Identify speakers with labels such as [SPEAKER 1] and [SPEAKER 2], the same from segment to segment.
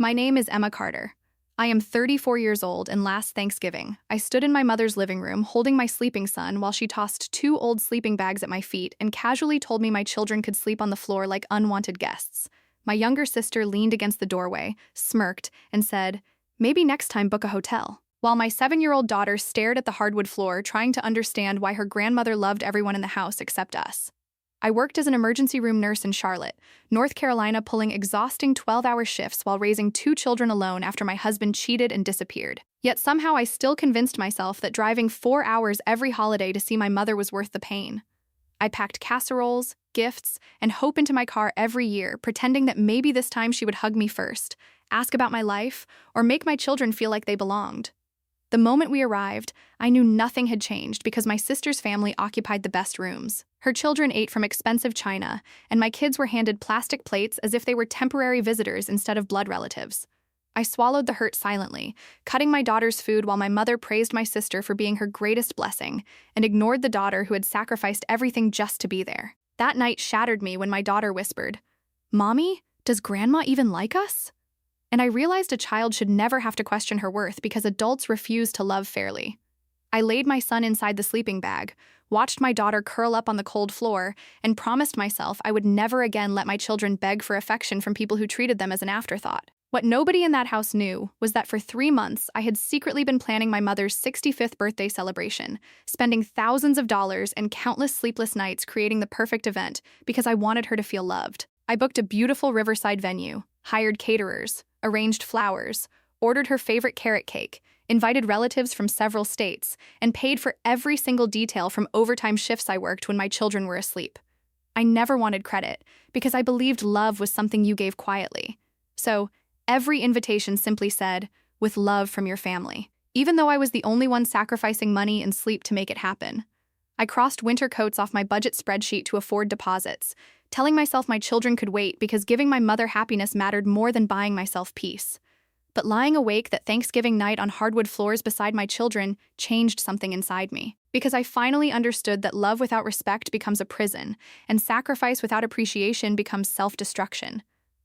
[SPEAKER 1] My name is Emma Carter. I am 34 years old, and last Thanksgiving, I stood in my mother's living room holding my sleeping son while she tossed two old sleeping bags at my feet and casually told me my children could sleep on the floor like unwanted guests. My younger sister leaned against the doorway, smirked, and said, "Maybe next time book a hotel," while my 7-year-old daughter stared at the hardwood floor trying to understand why her grandmother loved everyone in the house except us. I worked as an emergency room nurse in Charlotte, North Carolina, pulling exhausting 12-hour shifts while raising 2 children alone after my husband cheated and disappeared. Yet somehow I still convinced myself that driving 4 hours every holiday to see my mother was worth the pain. I packed casseroles, gifts, and hope into my car every year, pretending that maybe this time she would hug me first, ask about my life, or make my children feel like they belonged. The moment we arrived, I knew nothing had changed because my sister's family occupied the best rooms. Her children ate from expensive china, and my kids were handed plastic plates as if they were temporary visitors instead of blood relatives. I swallowed the hurt silently, cutting my daughter's food while my mother praised my sister for being her greatest blessing and ignored the daughter who had sacrificed everything just to be there. That night shattered me when my daughter whispered, "Mommy, does Grandma even like us?" And I realized a child should never have to question her worth because adults refuse to love fairly. I laid my son inside the sleeping bag, watched my daughter curl up on the cold floor, and promised myself I would never again let my children beg for affection from people who treated them as an afterthought. What nobody in that house knew was that for 3 months, I had secretly been planning my mother's 65th birthday celebration, spending thousands of dollars and countless sleepless nights creating the perfect event because I wanted her to feel loved. I booked a beautiful riverside venue, hired caterers, arranged flowers, ordered her favorite carrot cake, invited relatives from several states, and paid for every single detail from overtime shifts I worked when my children were asleep. I never wanted credit because I believed love was something you gave quietly. So, every invitation simply said, "With love from your family," even though I was the only one sacrificing money and sleep to make it happen. I crossed winter coats off my budget spreadsheet to afford deposits, telling myself my children could wait because giving my mother happiness mattered more than buying myself peace. But lying awake that Thanksgiving night on hardwood floors beside my children changed something inside me, because I finally understood that love without respect becomes a prison, and sacrifice without appreciation becomes self-destruction.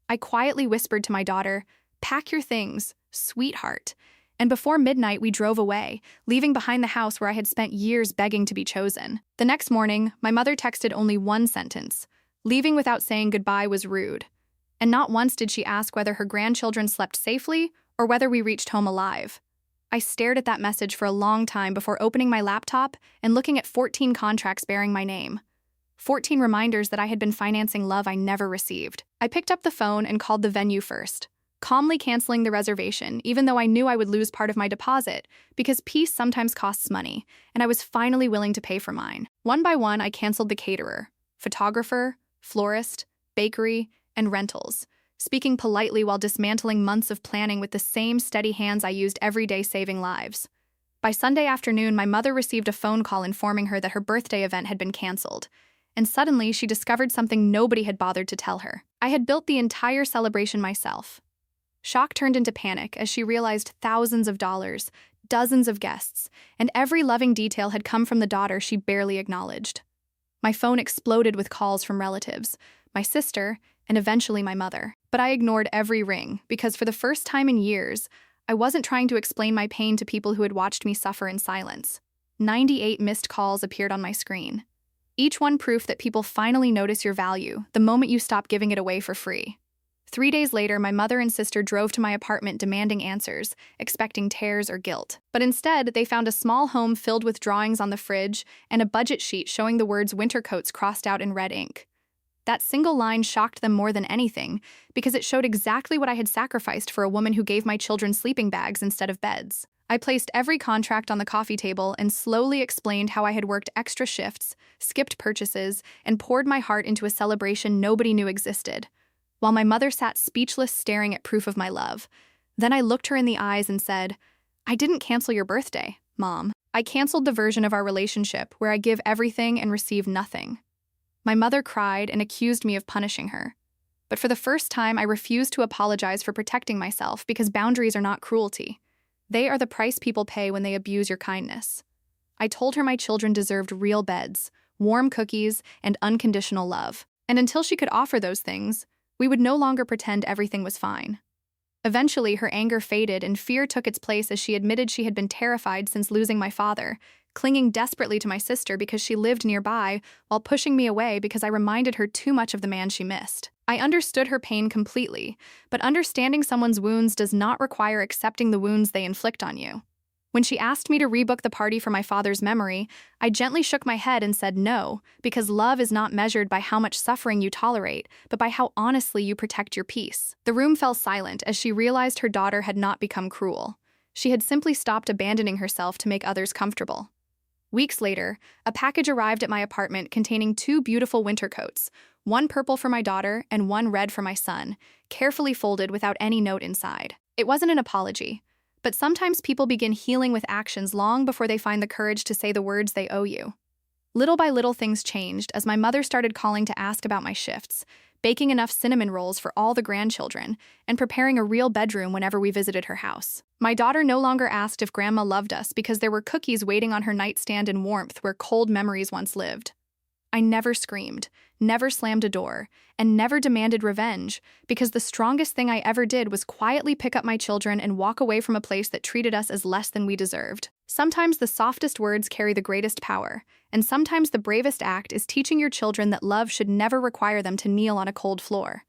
[SPEAKER 1] I quietly whispered to my daughter, "Pack your things, sweetheart." And before midnight, we drove away, leaving behind the house where I had spent years begging to be chosen. The next morning, my mother texted only one sentence: "Leaving without saying goodbye was rude." And not once did she ask whether her grandchildren slept safely or whether we reached home alive. I stared at that message for a long time before opening my laptop and looking at 14 contracts bearing my name. 14 reminders that I had been financing love I never received. I picked up the phone and called the venue first, calmly canceling the reservation, even though I knew I would lose part of my deposit, because peace sometimes costs money, and I was finally willing to pay for mine. One by one, I canceled the caterer, photographer, florist, bakery, and rentals, speaking politely while dismantling months of planning with the same steady hands I used every day saving lives. By Sunday afternoon, my mother received a phone call informing her that her birthday event had been canceled, and suddenly she discovered something nobody had bothered to tell her. I had built the entire celebration myself. Shock turned into panic as she realized thousands of dollars, dozens of guests, and every loving detail had come from the daughter she barely acknowledged. My phone exploded with calls from relatives, my sister, and eventually my mother. But I ignored every ring because for the first time in years, I wasn't trying to explain my pain to people who had watched me suffer in silence. 98 missed calls appeared on my screen. Each one proof that people finally notice your value the moment you stop giving it away for free. 3 days later, my mother and sister drove to my apartment demanding answers, expecting tears or guilt. But instead, they found a small home filled with drawings on the fridge and a budget sheet showing the words winter coats crossed out in red ink. That single line shocked them more than anything because it showed exactly what I had sacrificed for a woman who gave my children sleeping bags instead of beds. I placed every contract on the coffee table and slowly explained how I had worked extra shifts, skipped purchases, and poured my heart into a celebration nobody knew existed, while my mother sat speechless staring at proof of my love. Then I looked her in the eyes and said, "I didn't cancel your birthday, Mom. I canceled the version of our relationship where I give everything and receive nothing." My mother cried and accused me of punishing her. But for the first time, I refused to apologize for protecting myself because boundaries are not cruelty. They are the price people pay when they abuse your kindness. I told her my children deserved real beds, warm cookies, and unconditional love. And until she could offer those things, we would no longer pretend everything was fine. Eventually, her anger faded and fear took its place as she admitted she had been terrified since losing my father, clinging desperately to my sister because she lived nearby while pushing me away because I reminded her too much of the man she missed. I understood her pain completely, but understanding someone's wounds does not require accepting the wounds they inflict on you. When she asked me to rebook the party for my father's memory, I gently shook my head and said no, because love is not measured by how much suffering you tolerate, but by how honestly you protect your peace. The room fell silent as she realized her daughter had not become cruel. She had simply stopped abandoning herself to make others comfortable. Weeks later, a package arrived at my apartment containing 2 beautiful winter coats, one purple for my daughter and one red for my son, carefully folded without any note inside. It wasn't an apology. But sometimes people begin healing with actions long before they find the courage to say the words they owe you. Little by little, things changed as my mother started calling to ask about my shifts, baking enough cinnamon rolls for all the grandchildren, and preparing a real bedroom whenever we visited her house. My daughter no longer asked if Grandma loved us because there were cookies waiting on her nightstand in warmth where cold memories once lived. I never screamed, never slammed a door, and never demanded revenge, because the strongest thing I ever did was quietly pick up my children and walk away from a place that treated us as less than we deserved. Sometimes the softest words carry the greatest power, and sometimes the bravest act is teaching your children that love should never require them to kneel on a cold floor.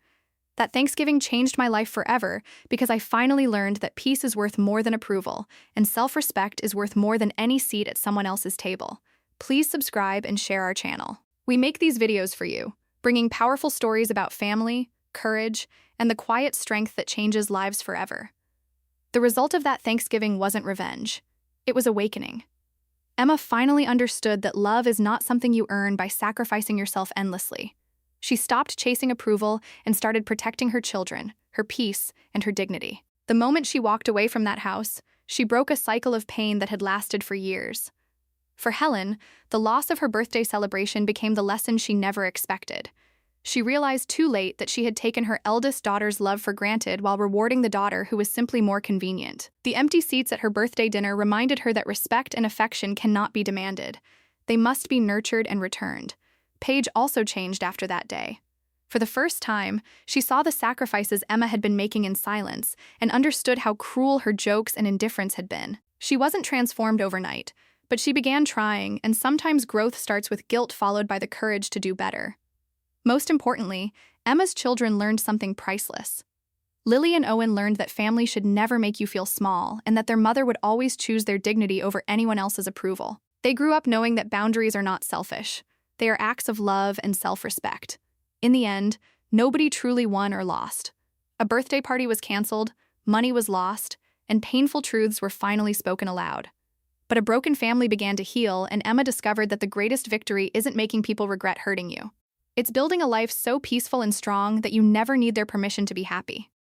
[SPEAKER 1] That Thanksgiving changed my life forever because I finally learned that peace is worth more than approval, and self-respect is worth more than any seat at someone else's table. Please subscribe and share our channel. We make these videos for you, bringing powerful stories about family, courage, and the quiet strength that changes lives forever. The result of that Thanksgiving wasn't revenge. It was awakening. Emma finally understood that love is not something you earn by sacrificing yourself endlessly. She stopped chasing approval and started protecting her children, her peace, and her dignity. The moment she walked away from that house, she broke a cycle of pain that had lasted for years. For Helen, the loss of her birthday celebration became the lesson she never expected. She realized too late that she had taken her eldest daughter's love for granted while rewarding the daughter who was simply more convenient. The empty seats at her birthday dinner reminded her that respect and affection cannot be demanded. They must be nurtured and returned. Paige also changed after that day. For the first time, she saw the sacrifices Emma had been making in silence and understood how cruel her jokes and indifference had been. She wasn't transformed overnight, but she began trying, and sometimes growth starts with guilt followed by the courage to do better. Most importantly, Emma's children learned something priceless. Lily and Owen learned that family should never make you feel small and that their mother would always choose their dignity over anyone else's approval. They grew up knowing that boundaries are not selfish. They are acts of love and self-respect. In the end, nobody truly won or lost. A birthday party was canceled, money was lost, and painful truths were finally spoken aloud. But a broken family began to heal, and Emma discovered that the greatest victory isn't making people regret hurting you. It's building a life so peaceful and strong that you never need their permission to be happy.